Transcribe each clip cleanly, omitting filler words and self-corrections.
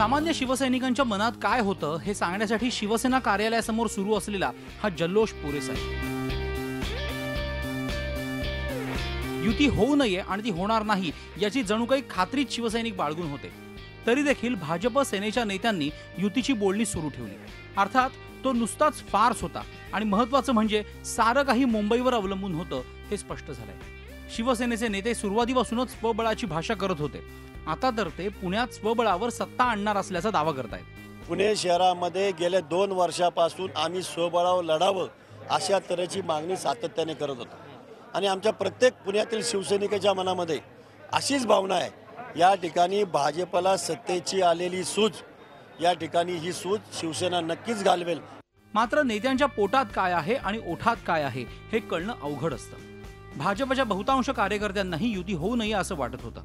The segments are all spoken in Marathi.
सामान्य शिवसैनिकांच्या मनात काय होतं हे सांगण्यासाठी शिवसेना कार्यालयासमोर सुरू असलेला हा जल्लोष पुरेसा आहे। युती होऊ नये आणि ती होणार नाही याची जणू काही खात्रीच शिवसैनिक बाळगून होते। तरी देखील भाजप सेनेच्या नेत्यांनी युतीची बोलणी सुरू ठेवली। अर्थात तो नुसताच फार्स होता आणि महत्त्वाचं म्हणजे सारं काही मुंबईवर अवलंबून होतं हे स्पष्ट झालंय। शिवसेनेचे नेते सुरुवातीपासूनच स्वबळाची भाषा करत होते, आता तर ते पुण्यात स्वबळावर सत्ता आणणार असल्याचा दावा करतायत। पुणे शहरामध्ये गेल्या 2 वर्षापासून आम्ही स्वबळावर लढावं अशा तऱ्हेची मागणी सातत्याने करत होतो आणि आमच्या प्रत्येक पुण्यातील शिवसैनिकाच्या मनामध्ये अशीच भावना आहे। या ठिकाणी भाजपला सत्तेची आलेली सूज, या ठिकाणी ही सूज शिवसेना नक्कीच घालवेल। मात्र नेत्यांच्या पोटात काय आहे आणि ओठात काय आहे हे कळणं अवघड असतं। भाजपच्या बहुतांश कार्यकर्त्यांनाही युती होऊ नये असं वाटत होतं,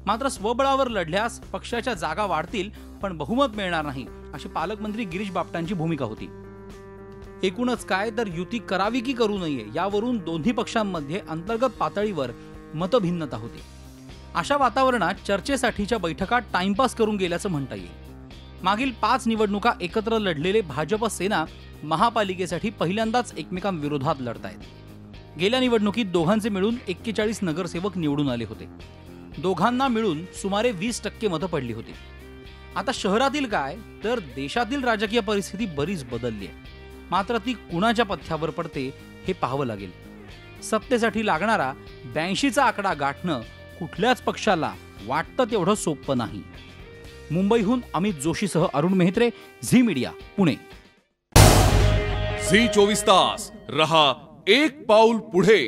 मात्र स्वबळावर लढल्यास पक्षाच्या जागा वाढतील पण बहुमत मिळणार नाही अशी पालकमंत्री गिरीश बापटांची भूमिका होती। एकूणच काय तर युती करावी की करू नये यावरून दोन्ही पक्षांमध्ये अंतर्गत पातळीवर मतभिन्नता होती। अशा वातावरणात चर्चेसाठीच्या बैठका टाइमपास करून गेल्याचं म्हणता येईल। मागील 5 निवडणुका एकत्र लढलेले भाजप सेना महापालिकेसाठी पहिल्यांदाच एकमेकांविरोधात लढतायत। गेल्या निवडणुकीत दोघांचे मिळून 41 नगरसेवक निवडून आले होते। दोघांना मिळून सुमारे 20% मतं पडली होती। आता शहरातील काय तर देशातील राजकीय परिस्थिती बरीच बदलली आहे, मात्र ती कुणाच्या पथ्यावर पडते हे पाहावं लागेल। सत्तेसाठी लागणारा 82चा आकडा गाठणं कुठल्याच पक्षाला वाटतं तेवढं सोपं नाही। मुंबईहून अमित जोशीसह अरुण मेहत्रे, झी मीडिया, पुणे। झी 24 तास रहा एक पाऊल पुढे।